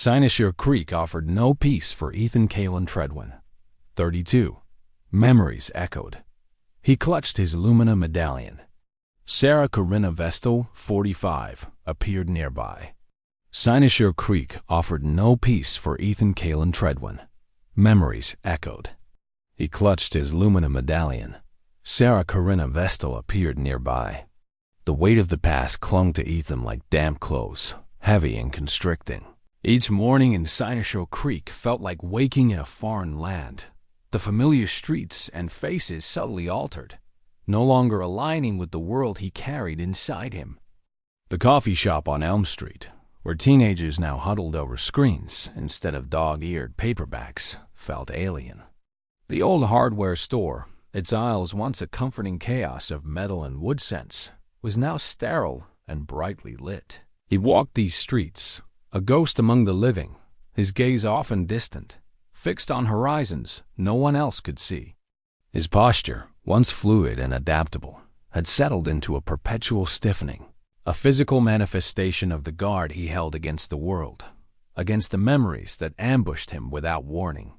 Cynosure Creek offered no peace for Ethan Kalen Treadwin. 32. Memories echoed. He clutched his Lumina medallion. Sarah Corinna Vestal, 45, appeared nearby. Cynosure Creek offered no peace for Ethan Kalen Treadwin. Memories echoed. He clutched his Lumina medallion. Sarah Corinna Vestal appeared nearby. The weight of the past clung to Ethan like damp clothes, heavy and constricting. Each morning in Cynosure Creek felt like waking in a foreign land. The familiar streets and faces subtly altered, no longer aligning with the world he carried inside him. The coffee shop on Elm Street, where teenagers now huddled over screens instead of dog-eared paperbacks, felt alien. The old hardware store, its aisles once a comforting chaos of metal and wood scents, was now sterile and brightly lit. He walked these streets, a ghost among the living, his gaze often distant, fixed on horizons no one else could see. His posture, once fluid and adaptable, had settled into a perpetual stiffening, a physical manifestation of the guard he held against the world, against the memories that ambushed him without warning.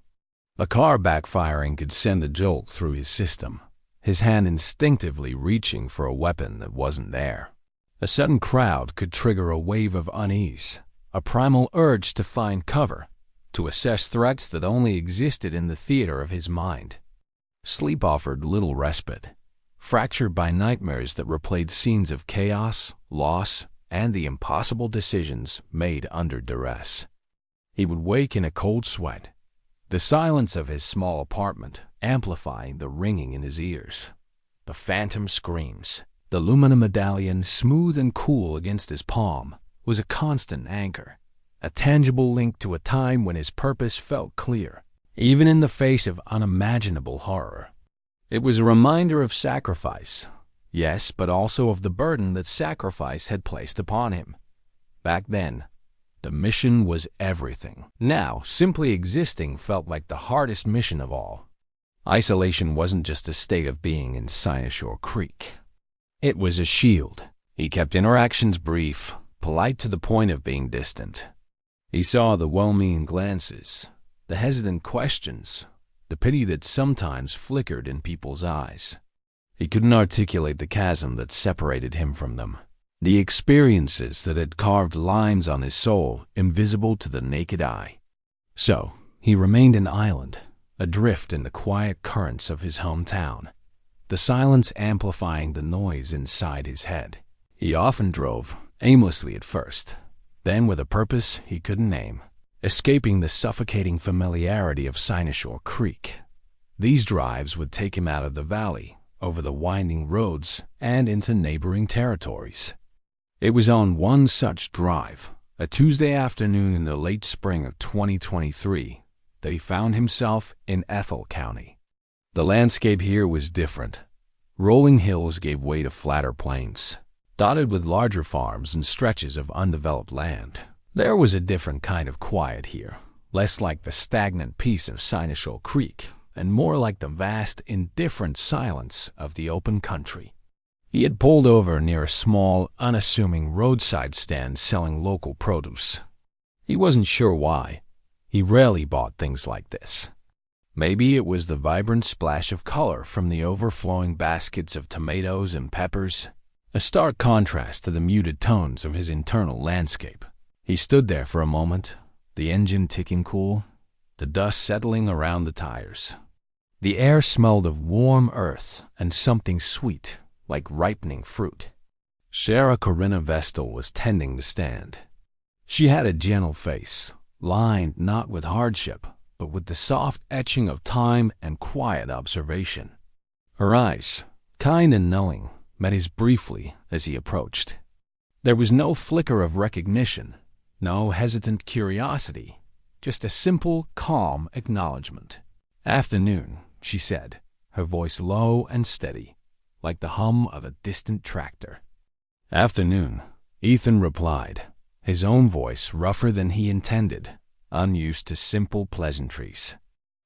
A car backfiring could send a jolt through his system, his hand instinctively reaching for a weapon that wasn't there. A sudden crowd could trigger a wave of unease, a primal urge to find cover, to assess threats that only existed in the theater of his mind. Sleep offered little respite, fractured by nightmares that replayed scenes of chaos, loss, and the impossible decisions made under duress. He would wake in a cold sweat, the silence of his small apartment amplifying the ringing in his ears. The phantom screams. The Lumina medallion, smooth and cool against his palm, was a constant anchor, a tangible link to a time when his purpose felt clear, even in the face of unimaginable horror. It was a reminder of sacrifice, yes, but also of the burden that sacrifice had placed upon him. Back then, the mission was everything. Now, simply existing felt like the hardest mission of all. Isolation wasn't just a state of being in Cynosure Creek. It was a shield. He kept interactions brief, polite to the point of being distant. He saw the well-meaning glances, the hesitant questions, the pity that sometimes flickered in people's eyes. He couldn't articulate the chasm that separated him from them, the experiences that had carved lines on his soul invisible to the naked eye. So, he remained an island, adrift in the quiet currents of his hometown, the silence amplifying the noise inside his head. He often drove, aimlessly at first, then with a purpose he couldn't name, escaping the suffocating familiarity of Cynosure Creek. These drives would take him out of the valley, over the winding roads, and into neighboring territories. It was on one such drive, a Tuesday afternoon in the late spring of 2023, that he found himself in Ethel County. The landscape here was different. Rolling hills gave way to flatter plains, dotted with larger farms and stretches of undeveloped land. There was a different kind of quiet here, less like the stagnant peace of Cynosure Creek, and more like the vast, indifferent silence of the open country. He had pulled over near a small, unassuming roadside stand selling local produce. He wasn't sure why. He rarely bought things like this. Maybe it was the vibrant splash of color from the overflowing baskets of tomatoes and peppers, a stark contrast to the muted tones of his internal landscape. He stood there for a moment, the engine ticking cool, the dust settling around the tires. The air smelled of warm earth and something sweet, like ripening fruit. Sarah Corinna Vestal was tending the stand. She had a gentle face, lined not with hardship, but with the soft etching of time and quiet observation. Her eyes, kind and knowing, met his briefly as he approached. There was no flicker of recognition, no hesitant curiosity, just a simple, calm acknowledgement. "Afternoon," she said, her voice low and steady, like the hum of a distant tractor. "Afternoon," Ethan replied, his own voice rougher than he intended, unused to simple pleasantries.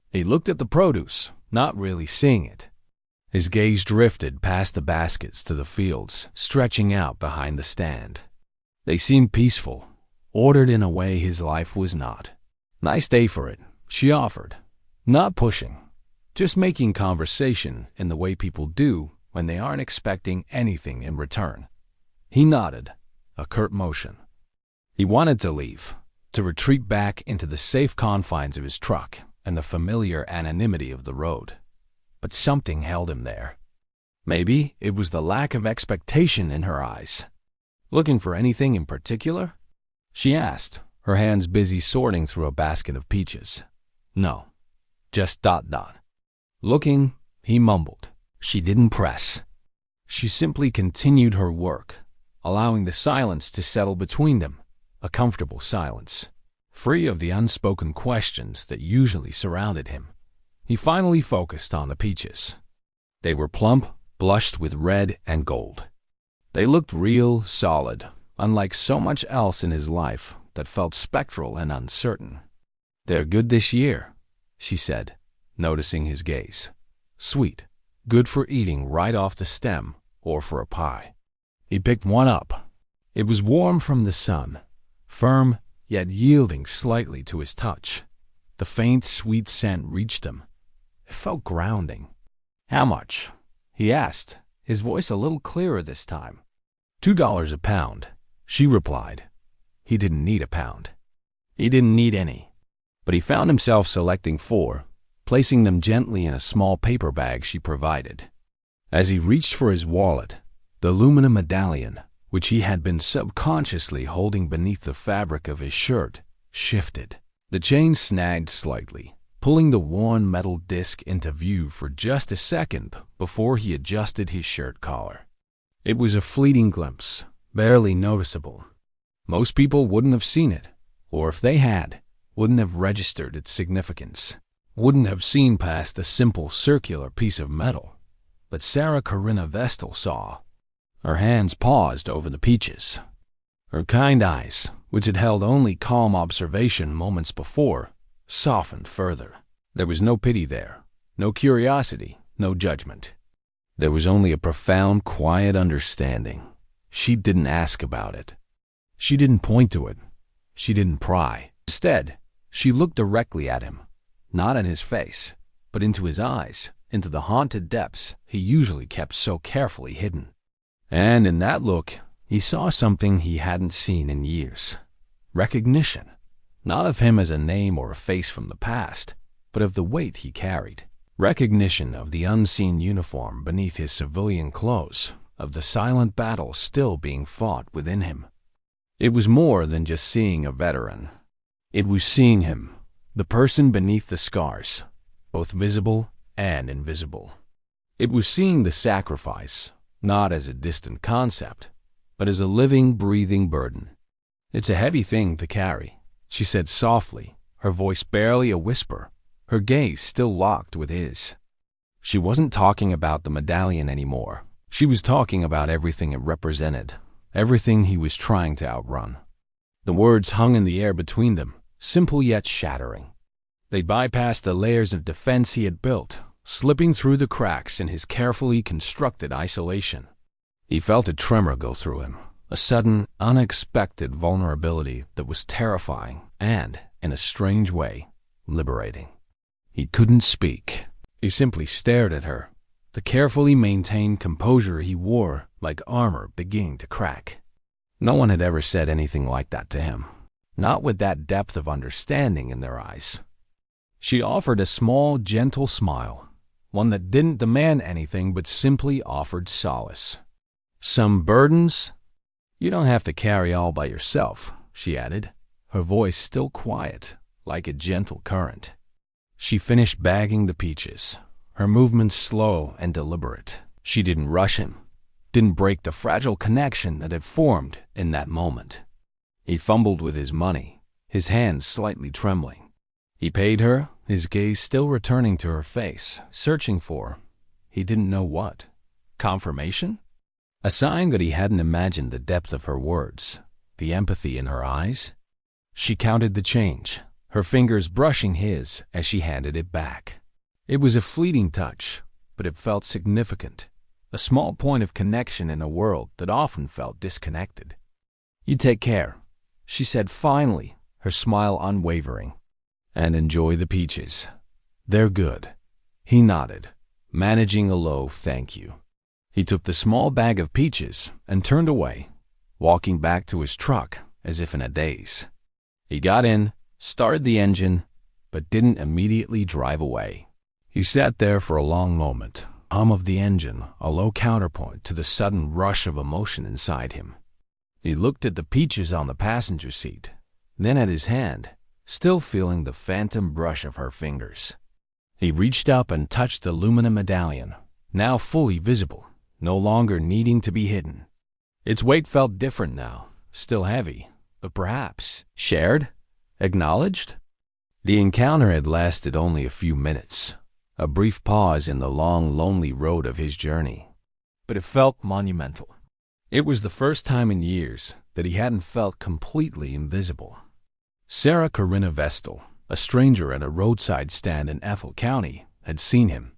He looked at the produce, not really seeing it. His gaze drifted past the baskets to the fields stretching out behind the stand. They seemed peaceful, ordered in a way his life was not. "Nice day for it," she offered, not pushing, just making conversation in the way people do when they aren't expecting anything in return. He nodded, a curt motion. He wanted to leave, to retreat back into the safe confines of his truck and the familiar anonymity of the road. But something held him there. Maybe it was the lack of expectation in her eyes. "Looking for anything in particular?" she asked, her hands busy sorting through a basket of peaches. "No, just ... Looking," he mumbled. She didn't press. She simply continued her work, allowing the silence to settle between them, a comfortable silence, free of the unspoken questions that usually surrounded him. He finally focused on the peaches. They were plump, blushed with red and gold. They looked real, solid, unlike so much else in his life that felt spectral and uncertain. "They're good this year," she said, noticing his gaze. "Sweet, good for eating right off the stem or for a pie." He picked one up. It was warm from the sun, firm yet yielding slightly to his touch. The faint, sweet scent reached him. It felt grounding. "How much?" he asked, his voice a little clearer this time. $2 a pound, she replied. He didn't need a pound. He didn't need any. But he found himself selecting 4, placing them gently in a small paper bag she provided. As he reached for his wallet, the Lumina medallion, which he had been subconsciously holding beneath the fabric of his shirt, shifted. The chain snagged slightly, pulling the worn metal disc into view for just a second before he adjusted his shirt collar. It was a fleeting glimpse, barely noticeable. Most people wouldn't have seen it, or if they had, wouldn't have registered its significance, wouldn't have seen past the simple circular piece of metal. But Sarah Corinna Vestal saw. Her hands paused over the peaches. Her kind eyes, which had held only calm observation moments before, softened further. There was no pity there, no curiosity, no judgment. There was only a profound, quiet understanding. She didn't ask about it. She didn't point to it. She didn't pry. Instead, she looked directly at him, not at his face, but into his eyes, into the haunted depths he usually kept so carefully hidden. And in that look, he saw something he hadn't seen in years. Recognition, not of him as a name or a face from the past, but of the weight he carried. Recognition of the unseen uniform beneath his civilian clothes, of the silent battle still being fought within him. It was more than just seeing a veteran. It was seeing him, the person beneath the scars, both visible and invisible. It was seeing the sacrifice, not as a distant concept, but as a living, breathing burden. "It's a heavy thing to carry," she said softly, her voice barely a whisper, her gaze still locked with his. She wasn't talking about the medallion anymore. She was talking about everything it represented, everything he was trying to outrun. The words hung in the air between them, simple yet shattering. They bypassed the layers of defense he had built, slipping through the cracks in his carefully constructed isolation. He felt a tremor go through him, a sudden, unexpected vulnerability that was terrifying and, in a strange way, liberating. He couldn't speak. He simply stared at her, the carefully maintained composure he wore like armor beginning to crack. No one had ever said anything like that to him, not with that depth of understanding in their eyes. She offered a small, gentle smile, one that didn't demand anything but simply offered solace. "Some burdens? You don't have to carry all by yourself," she added, her voice still quiet, like a gentle current. She finished bagging the peaches, her movements slow and deliberate. She didn't rush him, didn't break the fragile connection that had formed in that moment. He fumbled with his money, his hands slightly trembling. He paid her, his gaze still returning to her face, searching for, he didn't know what, confirmation? A sign that he hadn't imagined the depth of her words, the empathy in her eyes. She counted the change, her fingers brushing his as she handed it back. It was a fleeting touch, but it felt significant, a small point of connection in a world that often felt disconnected. "You take care," she said finally, her smile unwavering. "And enjoy the peaches. They're good." He nodded, managing a low thank you. He took the small bag of peaches and turned away, walking back to his truck as if in a daze. He got in, started the engine, but didn't immediately drive away. He sat there for a long moment, hum of the engine a low counterpoint to the sudden rush of emotion inside him. He looked at the peaches on the passenger seat, then at his hand, still feeling the phantom brush of her fingers. He reached up and touched the lumina medallion, now fully visible, no longer needing to be hidden. Its weight felt different now, still heavy, but perhaps shared, acknowledged. The encounter had lasted only a few minutes, a brief pause in the long, lonely road of his journey, but it felt monumental. It was the first time in years that he hadn't felt completely invisible. Sarah Corinna Vestal, a stranger at a roadside stand in Ethel County, had seen him.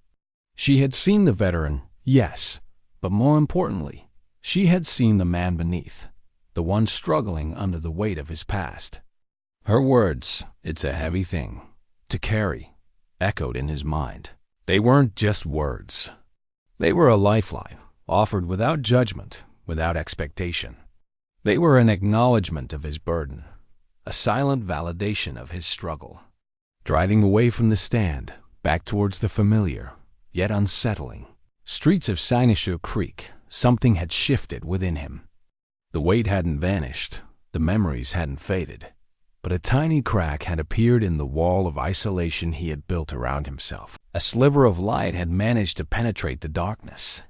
She had seen the veteran, yes, but more importantly, she had seen the man beneath, the one struggling under the weight of his past. Her words, "It's a heavy thing to carry," echoed in his mind. They weren't just words. They were a lifeline, offered without judgment, without expectation. They were an acknowledgement of his burden, a silent validation of his struggle. Driving away from the stand, back towards the familiar, yet unsettling streets of Sinosure Creek, something had shifted within him. The weight hadn't vanished, the memories hadn't faded, but a tiny crack had appeared in the wall of isolation he had built around himself. A sliver of light had managed to penetrate the darkness.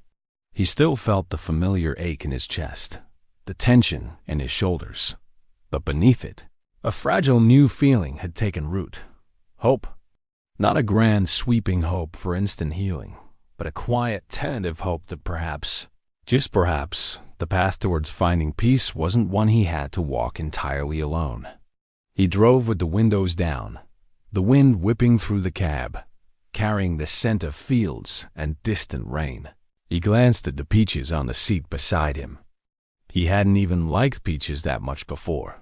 He still felt the familiar ache in his chest, the tension in his shoulders, but beneath it, a fragile new feeling had taken root. Hope. Not a grand, sweeping hope for instant healing, but a quiet, tentative hope that perhaps, just perhaps, the path towards finding peace wasn't one he had to walk entirely alone. He drove with the windows down, the wind whipping through the cab, carrying the scent of fields and distant rain. He glanced at the peaches on the seat beside him. He hadn't even liked peaches that much before.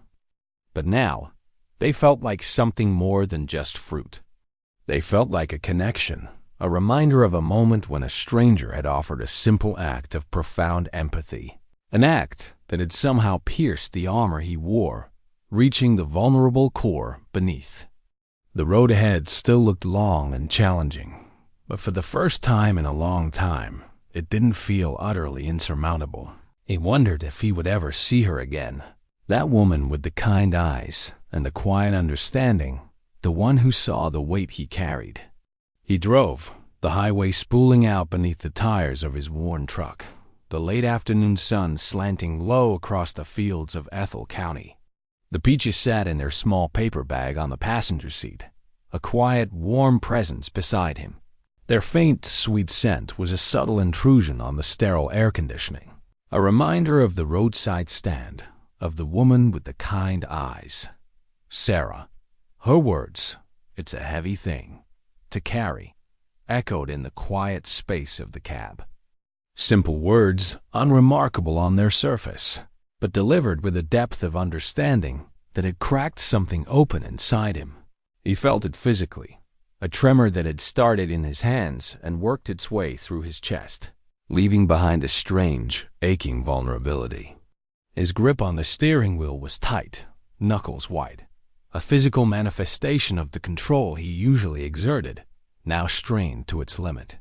But now, they felt like something more than just fruit. They felt like a connection, a reminder of a moment when a stranger had offered a simple act of profound empathy, an act that had somehow pierced the armor he wore, reaching the vulnerable core beneath. The road ahead still looked long and challenging, but for the first time in a long time, it didn't feel utterly insurmountable. He wondered if he would ever see her again, that woman with the kind eyes and the quiet understanding, the one who saw the weight he carried. He drove, the highway spooling out beneath the tires of his worn truck, the late afternoon sun slanting low across the fields of Ethel County. The peaches sat in their small paper bag on the passenger seat, a quiet, warm presence beside him. Their faint, sweet scent was a subtle intrusion on the sterile air conditioning, a reminder of the roadside stand, of the woman with the kind eyes. Sarah. Her words, "It's a heavy thing to carry," echoed in the quiet space of the cab. Simple words, unremarkable on their surface, but delivered with a depth of understanding that had cracked something open inside him. He felt it physically, a tremor that had started in his hands and worked its way through his chest, leaving behind a strange, aching vulnerability. His grip on the steering wheel was tight, knuckles white, a physical manifestation of the control he usually exerted, now strained to its limit.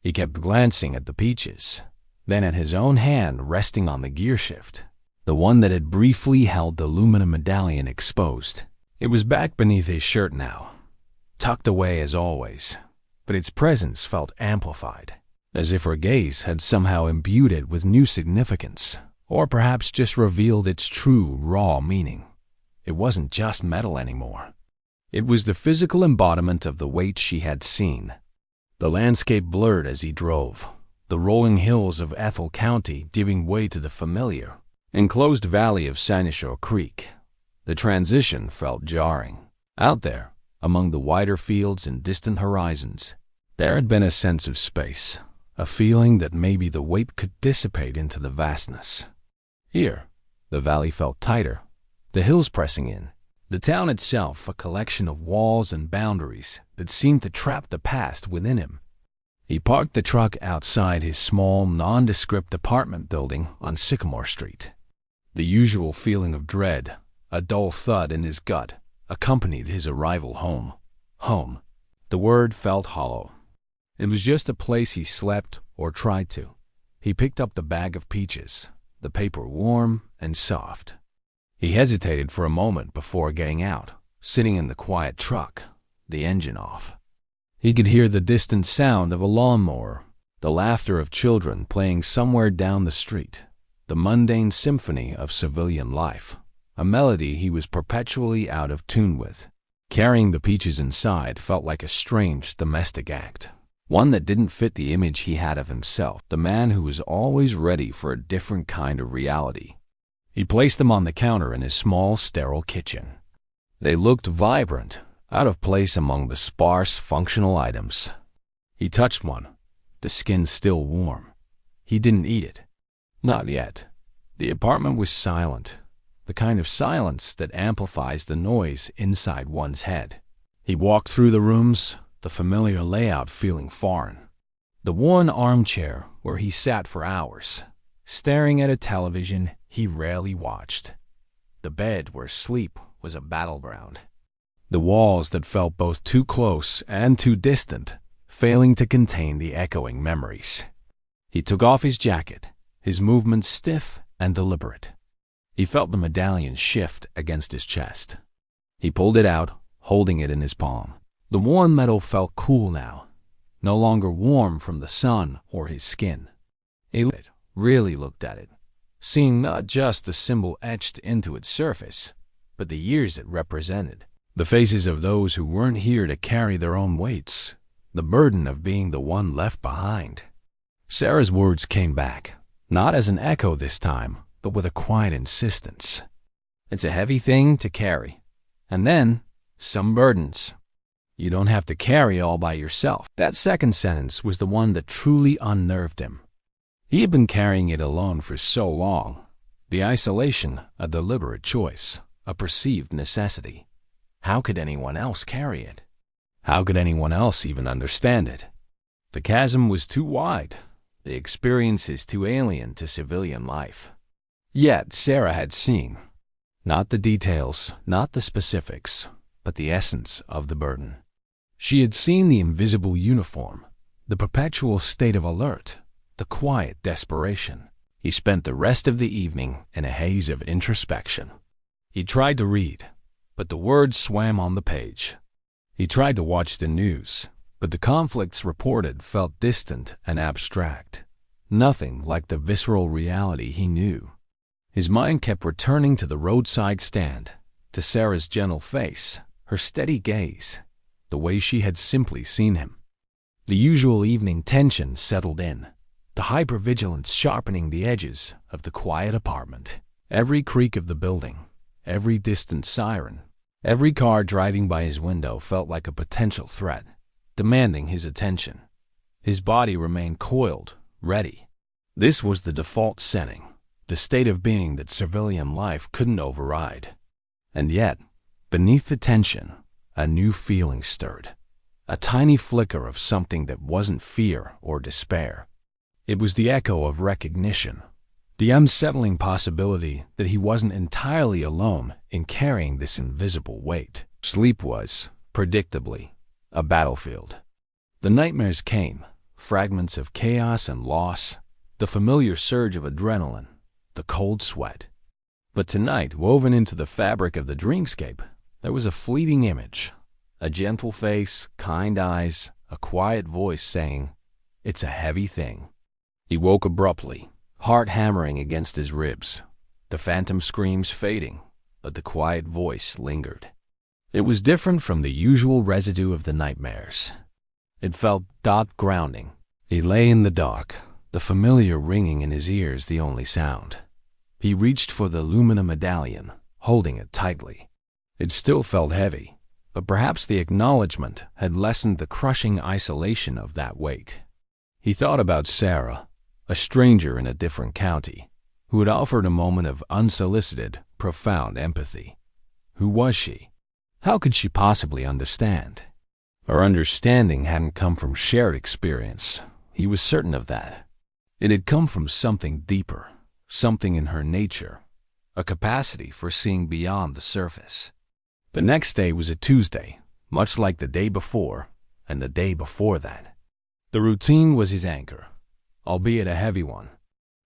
He kept glancing at the peaches, then at his own hand resting on the gear shift, the one that had briefly held the lumina medallion exposed. It was back beneath his shirt now, tucked away as always, but its presence felt amplified, as if her gaze had somehow imbued it with new significance, or perhaps just revealed its true, raw meaning. It wasn't just metal anymore. It was the physical embodiment of the weight she had seen. The landscape blurred as he drove, the rolling hills of Ethel County giving way to the familiar, enclosed valley of Sinosure Creek. The transition felt jarring. Out there, among the wider fields and distant horizons, there had been a sense of space, a feeling that maybe the weight could dissipate into the vastness. Here, the valley felt tighter, The hills pressing in, the town itself a collection of walls and boundaries that seemed to trap the past within him. He parked the truck outside his small, nondescript apartment building on Sycamore Street. The usual feeling of dread, a dull thud in his gut, accompanied his arrival home. Home. The word felt hollow. It was just a place he slept or tried to. He picked up the bag of peaches, the paper warm and soft. He hesitated for a moment before getting out, sitting in the quiet truck, the engine off. He could hear the distant sound of a lawnmower, the laughter of children playing somewhere down the street, the mundane symphony of civilian life, a melody he was perpetually out of tune with. Carrying the peaches inside felt like a strange domestic act, one that didn't fit the image he had of himself, the man who was always ready for a different kind of reality. He placed them on the counter in his small, sterile kitchen. They looked vibrant, out of place among the sparse, functional items. He touched one, the skin still warm. He didn't eat it. Not yet. The apartment was silent, the kind of silence that amplifies the noise inside one's head. He walked through the rooms, the familiar layout feeling foreign. The worn armchair where he sat for hours, staring at a television he rarely watched. The bed where sleep was a battleground. The walls that felt both too close and too distant, failing to contain the echoing memories. He took off his jacket, his movements stiff and deliberate. He felt the medallion shift against his chest. He pulled it out, holding it in his palm. The worn metal felt cool now, no longer warm from the sun or his skin. He really looked at it, seeing not just the symbol etched into its surface, but the years it represented. The faces of those who weren't here to carry their own weights, the burden of being the one left behind. Sarah's words came back, not as an echo this time, but with a quiet insistence. It's a heavy thing to carry. And then, some burdens. You don't have to carry all by yourself. That second sentence was the one that truly unnerved him. He had been carrying it alone for so long. The isolation, a deliberate choice, a perceived necessity. How could anyone else carry it? How could anyone else even understand it? The chasm was too wide, the experiences too alien to civilian life. Yet Sarah had seen, not the details, not the specifics, but the essence of the burden. She had seen the invisible uniform, the perpetual state of alert, the quiet desperation. He spent the rest of the evening in a haze of introspection. He tried to read, but the words swam on the page. He tried to watch the news, but the conflicts reported felt distant and abstract, nothing like the visceral reality he knew. His mind kept returning to the roadside stand, to Sarah's gentle face, her steady gaze, the way she had simply seen him. The usual evening tension settled in, the hypervigilance sharpening the edges of the quiet apartment. Every creak of the building, every distant siren, every car driving by his window felt like a potential threat, demanding his attention. His body remained coiled, ready. This was the default setting, the state of being that civilian life couldn't override. And yet, beneath the tension, a new feeling stirred, a tiny flicker of something that wasn't fear or despair. It was the echo of recognition, the unsettling possibility that he wasn't entirely alone in carrying this invisible weight. Sleep was, predictably, a battlefield. The nightmares came, fragments of chaos and loss, the familiar surge of adrenaline, the cold sweat. But tonight, woven into the fabric of the dreamscape, there was a fleeting image, a gentle face, kind eyes, a quiet voice saying, "It's a heavy thing." He woke abruptly, heart hammering against his ribs, the phantom screams fading, but the quiet voice lingered. It was different from the usual residue of the nightmares. It felt grounding. He lay in the dark, the familiar ringing in his ears the only sound. He reached for the Lumina medallion, holding it tightly. It still felt heavy, but perhaps the acknowledgement had lessened the crushing isolation of that weight. He thought about Sarah, a stranger in a different county, who had offered a moment of unsolicited, profound empathy. Who was she? How could she possibly understand? Her understanding hadn't come from shared experience. He was certain of that. It had come from something deeper, something in her nature, a capacity for seeing beyond the surface. The next day was a Tuesday, much like the day before and the day before that. The routine was his anchor, albeit a heavy one.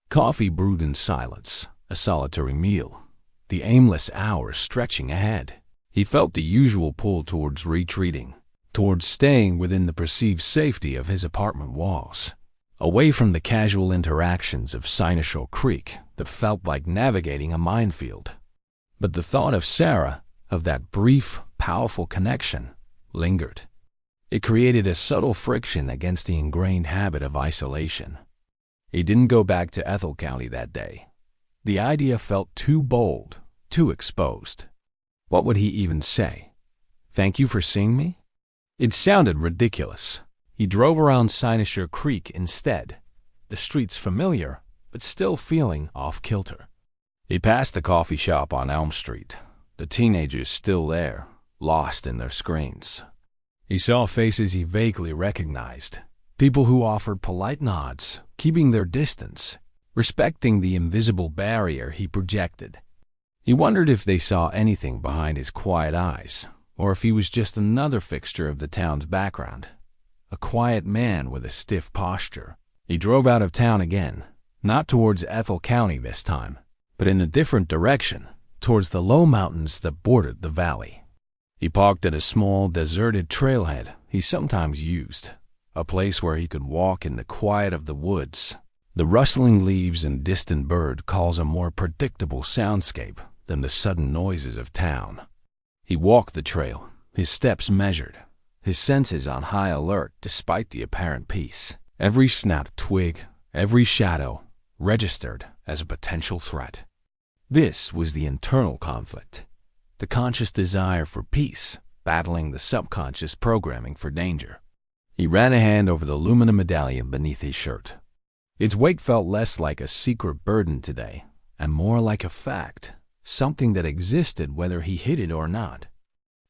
Coffee brewed in silence, a solitary meal, the aimless hours stretching ahead. He felt the usual pull towards retreating, towards staying within the perceived safety of his apartment walls, away from the casual interactions of Sinosure Creek that felt like navigating a minefield. But the thought of Sarah, of that brief, powerful connection, lingered. It created a subtle friction against the ingrained habit of isolation. He didn't go back to Ethel County that day. The idea felt too bold, too exposed. What would he even say? Thank you for seeing me? It sounded ridiculous. He drove around Sinosure Creek instead, the streets familiar, but still feeling off-kilter. He passed the coffee shop on Elm Street, the teenagers still there, lost in their screens. He saw faces he vaguely recognized, people who offered polite nods, keeping their distance, respecting the invisible barrier he projected. He wondered if they saw anything behind his quiet eyes, or if he was just another fixture of the town's background, a quiet man with a stiff posture. He drove out of town again, not towards Ethel County this time, but in a different direction, towards the low mountains that bordered the valley. He parked at a small, deserted trailhead he sometimes used, a place where he could walk in the quiet of the woods. The rustling leaves and distant bird calls a more predictable soundscape than the sudden noises of town. He walked the trail, his steps measured, his senses on high alert despite the apparent peace. Every snapped twig, every shadow, registered as a potential threat. This was the internal conflict, the conscious desire for peace battling the subconscious programming for danger. He ran a hand over the lumina medallion beneath his shirt. Its weight felt less like a secret burden today, and more like a fact, something that existed whether he hid it or not.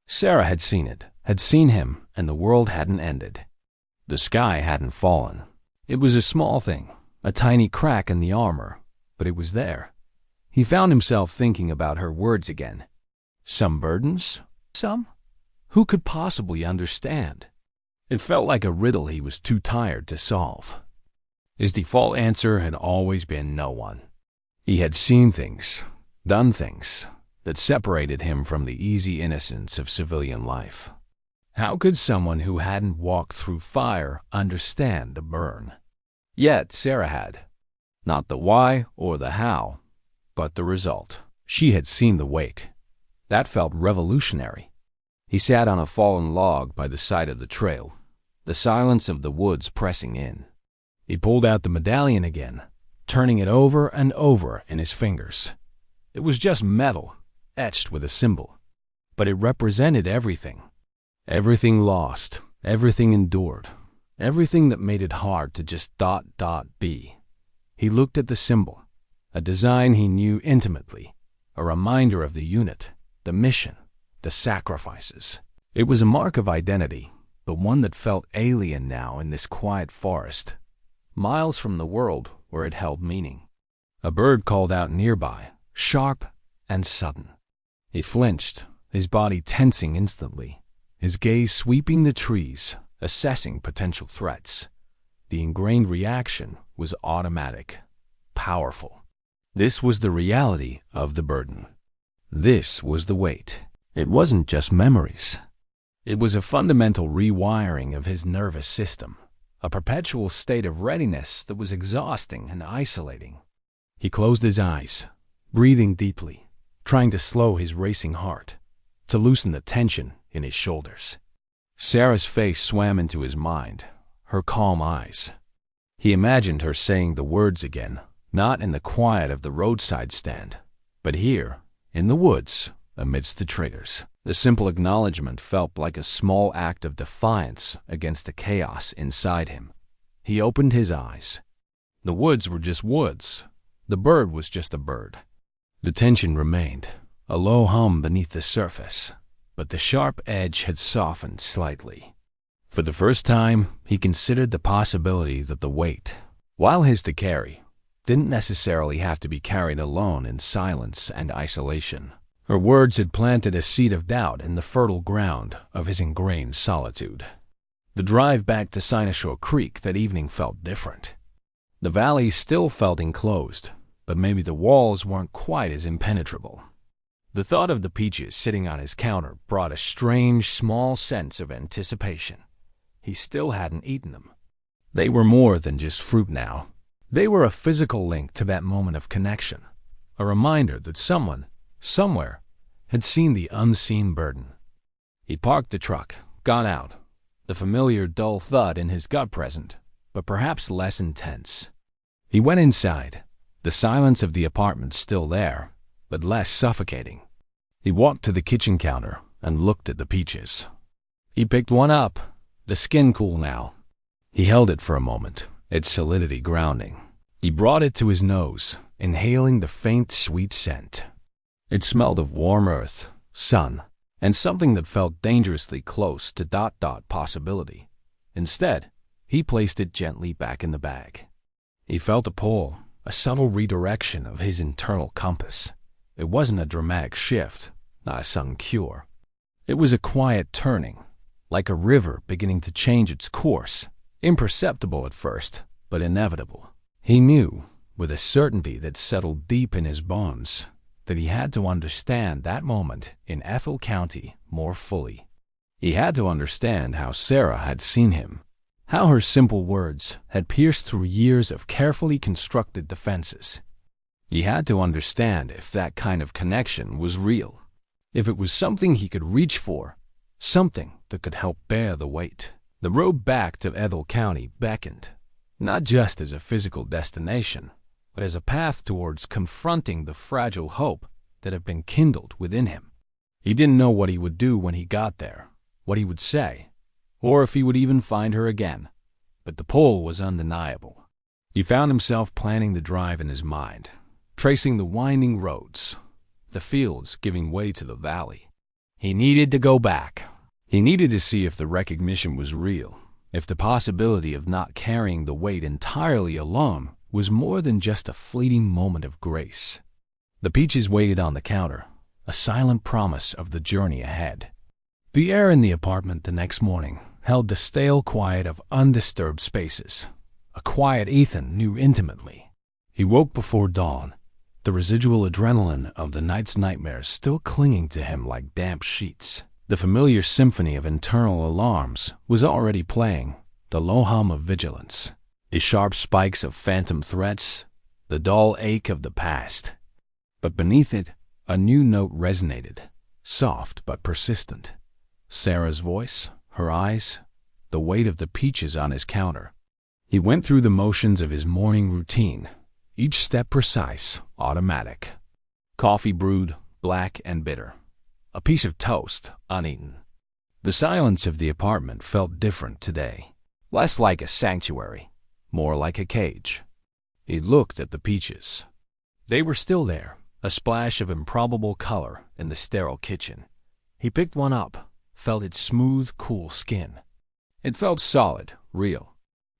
Sarah had seen it, had seen him, and the world hadn't ended. The sky hadn't fallen. It was a small thing, a tiny crack in the armor, but it was there. He found himself thinking about her words again. Some burdens? Some? Who could possibly understand? It felt like a riddle he was too tired to solve. His default answer had always been no one. He had seen things, done things, that separated him from the easy innocence of civilian life. How could someone who hadn't walked through fire understand the burn? Yet Sarah had. Not the why or the how, but the result. She had seen the wake. That felt revolutionary. He sat on a fallen log by the side of the trail, the silence of the woods pressing in. He pulled out the medallion again, turning it over and over in his fingers. It was just metal, etched with a symbol, but it represented everything. Everything lost, everything endured, everything that made it hard to just ... be. He looked at the symbol, a design he knew intimately, a reminder of the unit, the mission, the sacrifices. It was a mark of identity, but one that felt alien now in this quiet forest, miles from the world where it held meaning. A bird called out nearby, sharp and sudden. He flinched, his body tensing instantly, his gaze sweeping the trees, assessing potential threats. The ingrained reaction was automatic, powerful. This was the reality of the burden. This was the weight. It wasn't just memories. It was a fundamental rewiring of his nervous system, a perpetual state of readiness that was exhausting and isolating. He closed his eyes, breathing deeply, trying to slow his racing heart, to loosen the tension in his shoulders. Sarah's face swam into his mind, her calm eyes. He imagined her saying the words again, not in the quiet of the roadside stand, but here, in the woods, amidst the traitors. The simple acknowledgement felt like a small act of defiance against the chaos inside him. He opened his eyes. The woods were just woods. The bird was just a bird. The tension remained, a low hum beneath the surface, but the sharp edge had softened slightly. For the first time, he considered the possibility that the weight, while his to carry, didn't necessarily have to be carried alone in silence and isolation. Her words had planted a seed of doubt in the fertile ground of his ingrained solitude. The drive back to Sinosure Creek that evening felt different. The valley still felt enclosed, but maybe the walls weren't quite as impenetrable. The thought of the peaches sitting on his counter brought a strange, small sense of anticipation. He still hadn't eaten them. They were more than just fruit now. They were a physical link to that moment of connection, a reminder that someone, somewhere, had seen the unseen burden. He parked the truck, got out, the familiar dull thud in his gut present, but perhaps less intense. He went inside, the silence of the apartment still there, but less suffocating. He walked to the kitchen counter and looked at the peaches. He picked one up, the skin cool now. He held it for a moment, its solidity grounding. He brought it to his nose, inhaling the faint, sweet scent. It smelled of warm earth, sun, and something that felt dangerously close to ... possibility. Instead, he placed it gently back in the bag. He felt a pull, a subtle redirection of his internal compass. It wasn't a dramatic shift, not a sudden cure. It was a quiet turning, like a river beginning to change its course, imperceptible at first, but inevitable. He knew, with a certainty that settled deep in his bones, that he had to understand that moment in Ethel County more fully. He had to understand how Sarah had seen him, how her simple words had pierced through years of carefully constructed defenses. He had to understand if that kind of connection was real, if it was something he could reach for, something that could help bear the weight. The road back to Ethel County beckoned, not just as a physical destination, but as a path towards confronting the fragile hope that had been kindled within him. He didn't know what he would do when he got there, what he would say, or if he would even find her again, but the pull was undeniable. He found himself planning the drive in his mind, tracing the winding roads, the fields giving way to the valley. He needed to go back. He needed to see if the recognition was real, if the possibility of not carrying the weight entirely alone was more than just a fleeting moment of grace. The peaches waited on the counter, a silent promise of the journey ahead. The air in the apartment the next morning held the stale quiet of undisturbed spaces, a quiet Ethan knew intimately. He woke before dawn, the residual adrenaline of the night's nightmares still clinging to him like damp sheets. The familiar symphony of internal alarms was already playing, the low hum of vigilance, the sharp spikes of phantom threats, the dull ache of the past. But beneath it, a new note resonated, soft but persistent. Sarah's voice, her eyes, the weight of the peaches on his counter. He went through the motions of his morning routine, each step precise, automatic. Coffee brewed, black and bitter. A piece of toast, uneaten. The silence of the apartment felt different today, less like a sanctuary, more like a cage. He looked at the peaches. They were still there, a splash of improbable color in the sterile kitchen. He picked one up, felt its smooth, cool skin. It felt solid, real,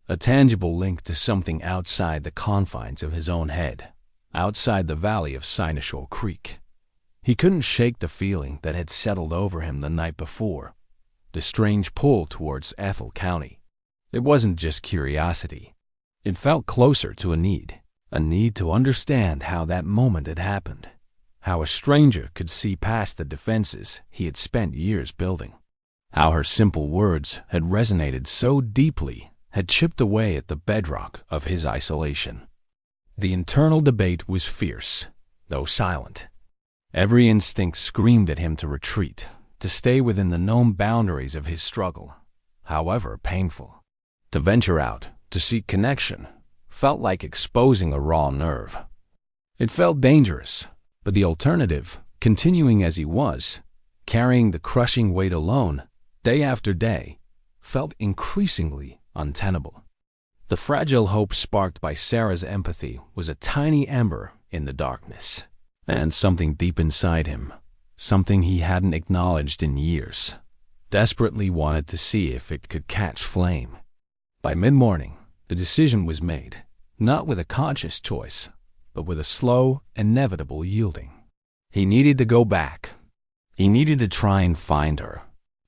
a tangible link to something outside the confines of his own head, outside the valley of Sinosure Creek. He couldn't shake the feeling that had settled over him the night before, the strange pull towards Ethel County. It wasn't just curiosity. It felt closer to a need to understand how that moment had happened, how a stranger could see past the defenses he had spent years building, how her simple words had resonated so deeply, had chipped away at the bedrock of his isolation. The internal debate was fierce, though silent. Every instinct screamed at him to retreat, to stay within the known boundaries of his struggle, however painful. To venture out, to seek connection, felt like exposing a raw nerve. It felt dangerous, but the alternative, continuing as he was, carrying the crushing weight alone, day after day, felt increasingly untenable. The fragile hope sparked by Sarah's empathy was a tiny ember in the darkness. And something deep inside him, something he hadn't acknowledged in years, desperately wanted to see if it could catch flame. By mid-morning, the decision was made, not with a conscious choice, but with a slow, inevitable yielding. He needed to go back. He needed to try and find her.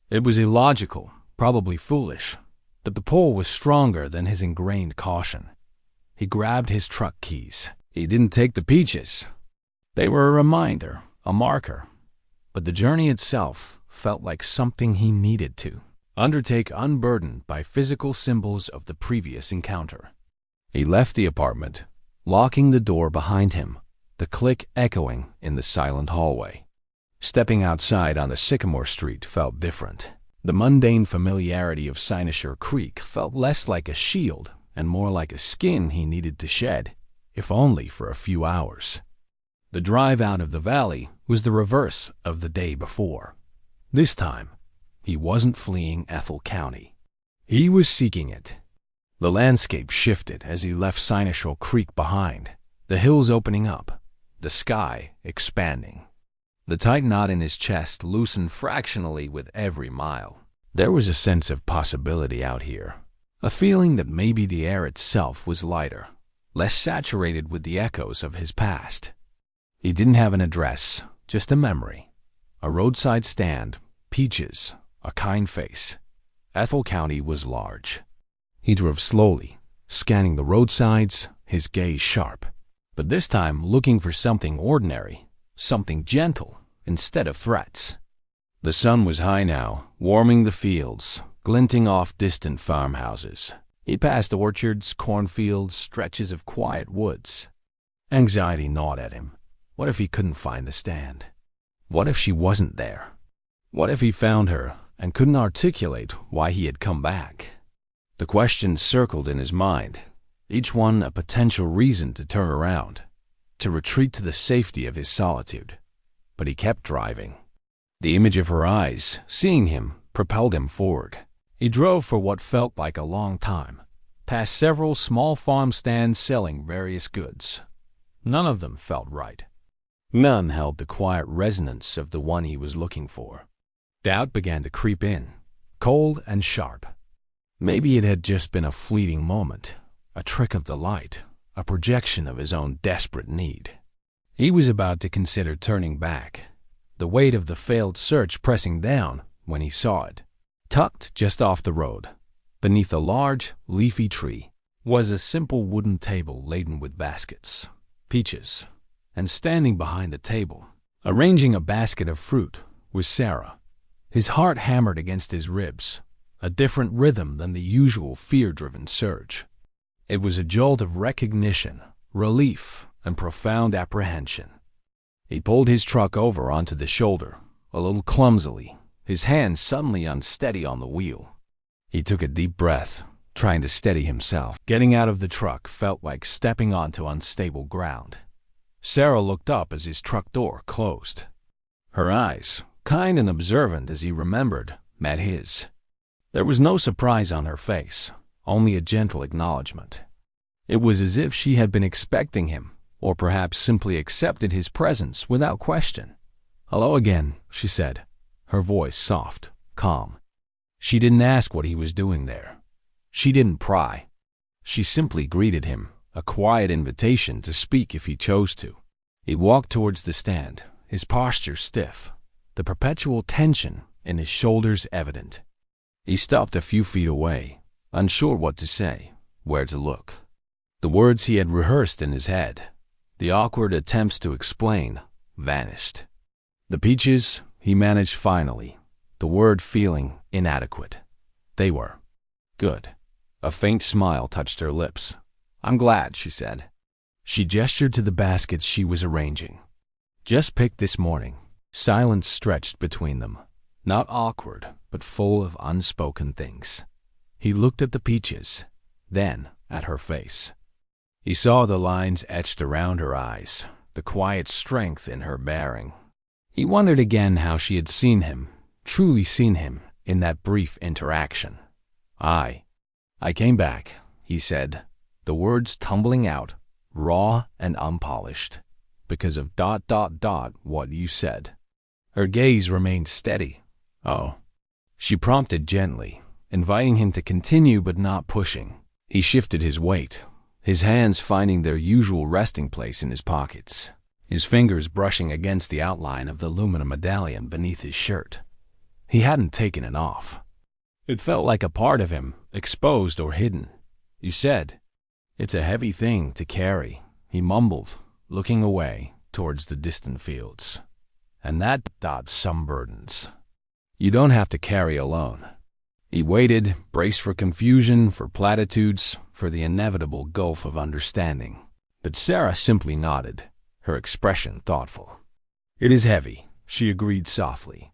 It was illogical, probably foolish, but the pull was stronger than his ingrained caution. He grabbed his truck keys. He didn't take the peaches. They were a reminder, a marker, but the journey itself felt like something he needed to undertake unburdened by physical symbols of the previous encounter. He left the apartment, locking the door behind him, the click echoing in the silent hallway. Stepping outside on the Sycamore Street felt different. The mundane familiarity of Cynosure Creek felt less like a shield and more like a skin he needed to shed, if only for a few hours. The drive out of the valley was the reverse of the day before. This time, he wasn't fleeing Ethel County. He was seeking it. The landscape shifted as he left Cynosure Creek behind, the hills opening up, the sky expanding. The tight knot in his chest loosened fractionally with every mile. There was a sense of possibility out here, a feeling that maybe the air itself was lighter, less saturated with the echoes of his past. He didn't have an address, just a memory. A roadside stand, peaches, a kind face. Ethel County was large. He drove slowly, scanning the roadsides, his gaze sharp, but this time looking for something ordinary, something gentle, instead of threats. The sun was high now, warming the fields, glinting off distant farmhouses. He passed orchards, cornfields, stretches of quiet woods. Anxiety gnawed at him. What if he couldn't find the stand? What if she wasn't there? What if he found her and couldn't articulate why he had come back? The questions circled in his mind, each one a potential reason to turn around, to retreat to the safety of his solitude. But he kept driving. The image of her eyes, seeing him, propelled him forward. He drove for what felt like a long time, past several small farm stands selling various goods. None of them felt right. None held the quiet resonance of the one he was looking for. Doubt began to creep in, cold and sharp. Maybe it had just been a fleeting moment, a trick of the light, a projection of his own desperate need. He was about to consider turning back, the weight of the failed search pressing down when he saw it. Tucked just off the road, beneath a large, leafy tree, was a simple wooden table laden with baskets, peaches, and standing behind the table, arranging a basket of fruit, was Sarah. His heart hammered against his ribs, a different rhythm than the usual fear-driven surge. It was a jolt of recognition, relief, and profound apprehension. He pulled his truck over onto the shoulder, a little clumsily, his hand suddenly unsteady on the wheel. He took a deep breath, trying to steady himself. Getting out of the truck felt like stepping onto unstable ground. Sarah looked up as his truck door closed. Her eyes, kind and observant as he remembered, met his. There was no surprise on her face, only a gentle acknowledgement. It was as if she had been expecting him, or perhaps simply accepted his presence without question. "Hello again," she said, her voice soft, calm. She didn't ask what he was doing there. She didn't pry. She simply greeted him, a quiet invitation to speak if he chose to. He walked towards the stand, his posture stiff, the perpetual tension in his shoulders evident. He stopped a few feet away, unsure what to say, where to look. The words he had rehearsed in his head, the awkward attempts to explain, vanished. The peaches, he managed finally, the word feeling inadequate. They were good. A faint smile touched her lips. "I'm glad," she said. She gestured to the baskets she was arranging. "Just picked this morning." Silence stretched between them, not awkward, but full of unspoken things. He looked at the peaches, then at her face. He saw the lines etched around her eyes, the quiet strength in her bearing. He wondered again how she had seen him, truly seen him, in that brief interaction. I came back," he said, the words tumbling out, raw and unpolished. because of ... what you said. Her gaze remained steady. Oh. She prompted gently, inviting him to continue but not pushing. He shifted his weight, his hands finding their usual resting place in his pockets, his fingers brushing against the outline of the Lumina medallion beneath his shirt. He hadn't taken it off. It felt like a part of him, exposed or hidden. You said, "It's a heavy thing to carry," he mumbled, looking away towards the distant fields. "And that ... some burdens you don't have to carry alone." He waited, braced for confusion, for platitudes, for the inevitable gulf of understanding. But Sarah simply nodded, her expression thoughtful. "It is heavy," she agreed softly.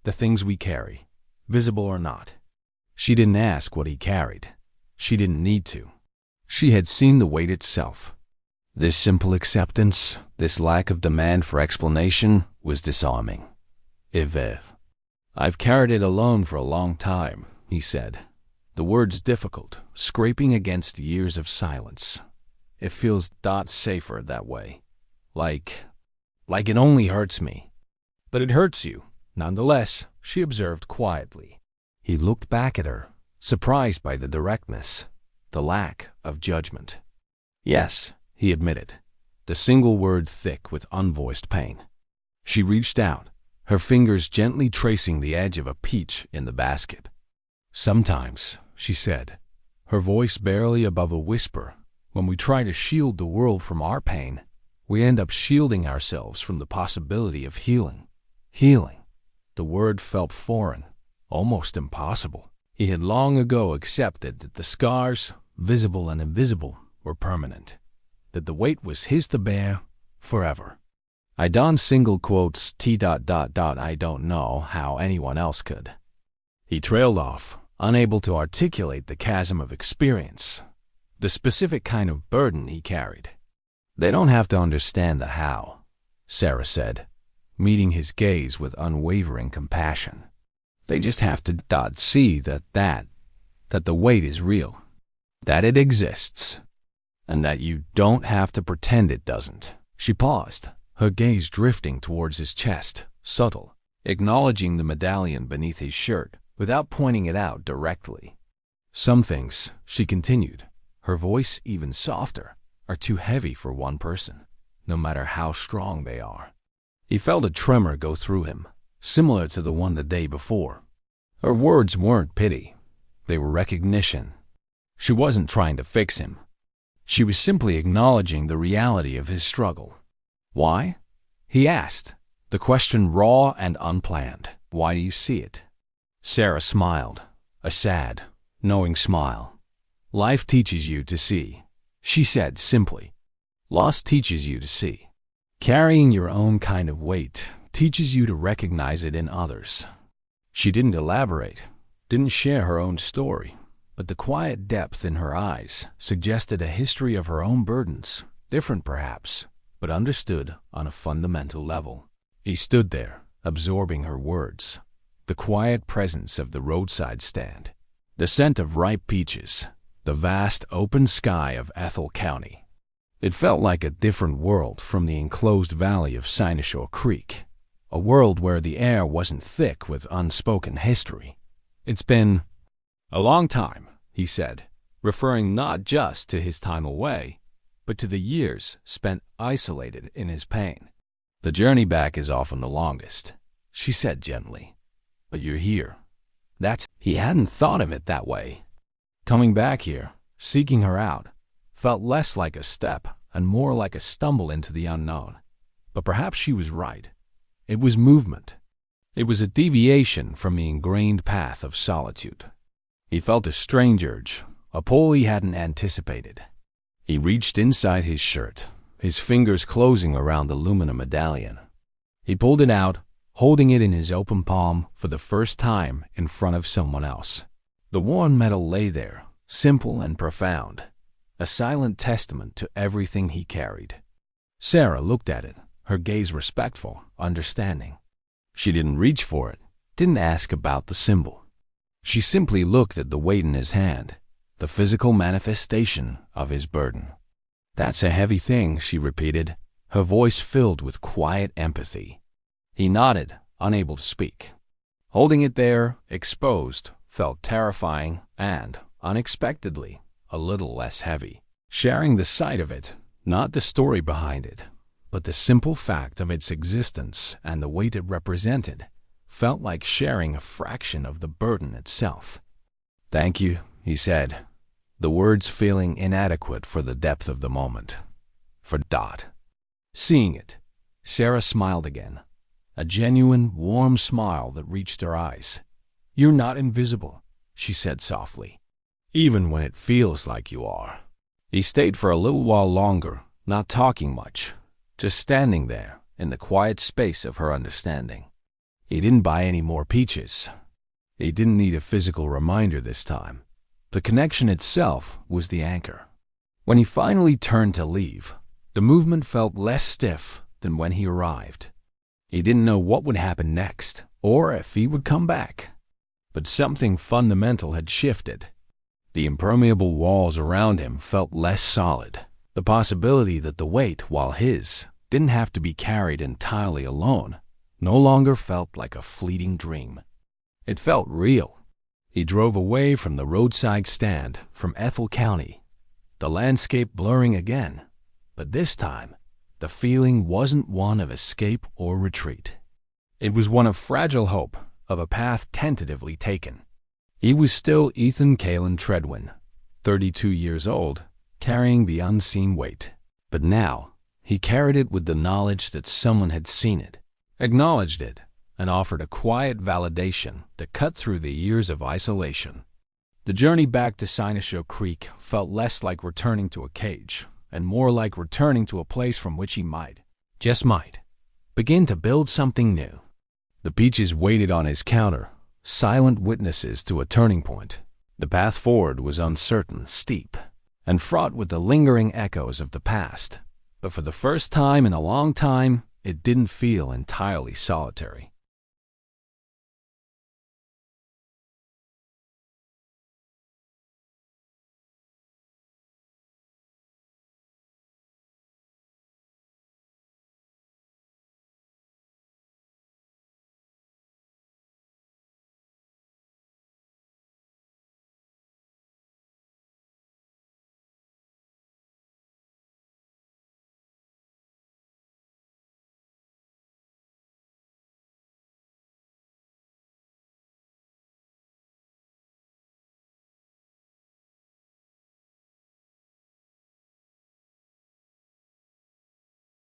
"The things we carry, visible or not." She didn't ask what he carried. She didn't need to. She had seen the weight itself. This simple acceptance, this lack of demand for explanation, was disarming. "I've carried it alone for a long time," he said, the words difficult, scraping against years of silence. "It feels ... safer that way. Like it only hurts me." "But it hurts you, nonetheless," she observed quietly. He looked back at her, surprised by the directness, the lack of judgment. "Yes," he admitted, the single word thick with unvoiced pain. She reached out, her fingers gently tracing the edge of a peach in the basket. "Sometimes," she said, her voice barely above a whisper, "when we try to shield the world from our pain, we end up shielding ourselves from the possibility of healing." Healing. The word felt foreign, almost impossible. He had long ago accepted that the scars, visible and invisible, were permanent, that the weight was his to bear forever. I donned single quotes I don't know how anyone else could. He trailed off, unable to articulate the chasm of experience, the specific kind of burden he carried. "They don't have to understand the how," Sarah said, meeting his gaze with unwavering compassion. "They just have to see that the weight is real, that it exists, and that you don't have to pretend it doesn't." She paused, her gaze drifting towards his chest, subtle, acknowledging the medallion beneath his shirt without pointing it out directly. "Some things," she continued, her voice even softer, "are too heavy for one person, no matter how strong they are." He felt a tremor go through him, similar to the one the day before. Her words weren't pity. They were recognition. She wasn't trying to fix him. She was simply acknowledging the reality of his struggle. "Why?" he asked, the question raw and unplanned. "Why do you see it?" Sarah smiled, a sad, knowing smile. "Life teaches you to see," she said simply. "Loss teaches you to see. Carrying your own kind of weight teaches you to recognize it in others." She didn't elaborate, didn't share her own story, but the quiet depth in her eyes suggested a history of her own burdens, different perhaps, but understood on a fundamental level. He stood there, absorbing her words, the quiet presence of the roadside stand, the scent of ripe peaches, the vast open sky of Ethel County. It felt like a different world from the enclosed valley of Sinosure Creek, a world where the air wasn't thick with unspoken history. "It's been a long time," he said, referring not just to his time away, but to the years spent isolated in his pain. "The journey back is often the longest," she said gently. "But you're here. He hadn't thought of it that way. Coming back here, seeking her out, felt less like a step and more like a stumble into the unknown. But perhaps she was right. It was movement. It was a deviation from the ingrained path of solitude. He felt a strange urge, a pull he hadn't anticipated. He reached inside his shirt, his fingers closing around the Lumina medallion. He pulled it out, holding it in his open palm for the first time in front of someone else. The worn metal lay there, simple and profound, a silent testament to everything he carried. Sarah looked at it, her gaze respectful, understanding. She didn't reach for it, didn't ask about the symbol. She simply looked at the weight in his hand, the physical manifestation of his burden. "That's a heavy thing," she repeated, her voice filled with quiet empathy. He nodded, unable to speak. Holding it there, exposed, felt terrifying and, unexpectedly, a little less heavy. Sharing the sight of it, not the story behind it, but the simple fact of its existence and the weight it represented, felt like sharing a fraction of the burden itself. "Thank you," he said, the words feeling inadequate for the depth of the moment. "For Dot." Seeing it, Sarah smiled again, a genuine, warm smile that reached her eyes. "You're not invisible," she said softly, "even when it feels like you are." He stayed for a little while longer, not talking much, just standing there in the quiet space of her understanding. He didn't buy any more peaches. He didn't need a physical reminder this time. The connection itself was the anchor. When he finally turned to leave, the movement felt less stiff than when he arrived. He didn't know what would happen next, or if he would come back. But something fundamental had shifted. The impermeable walls around him felt less solid. The possibility that the weight, while his, didn't have to be carried entirely alone, no longer felt like a fleeting dream. It felt real. He drove away from the roadside stand, from Ethel County, the landscape blurring again. But this time, the feeling wasn't one of escape or retreat. It was one of fragile hope, of a path tentatively taken. He was still Ethan Kalen Tredwin, 32 years old, carrying the unseen weight. But now, he carried it with the knowledge that someone had seen it, acknowledged it, and offered a quiet validation that cut through the years of isolation. The journey back to Sinosho Creek felt less like returning to a cage, and more like returning to a place from which he might, just might, begin to build something new. The peaches waited on his counter, silent witnesses to a turning point. The path forward was uncertain, steep, and fraught with the lingering echoes of the past. But for the first time in a long time, it didn't feel entirely solitary.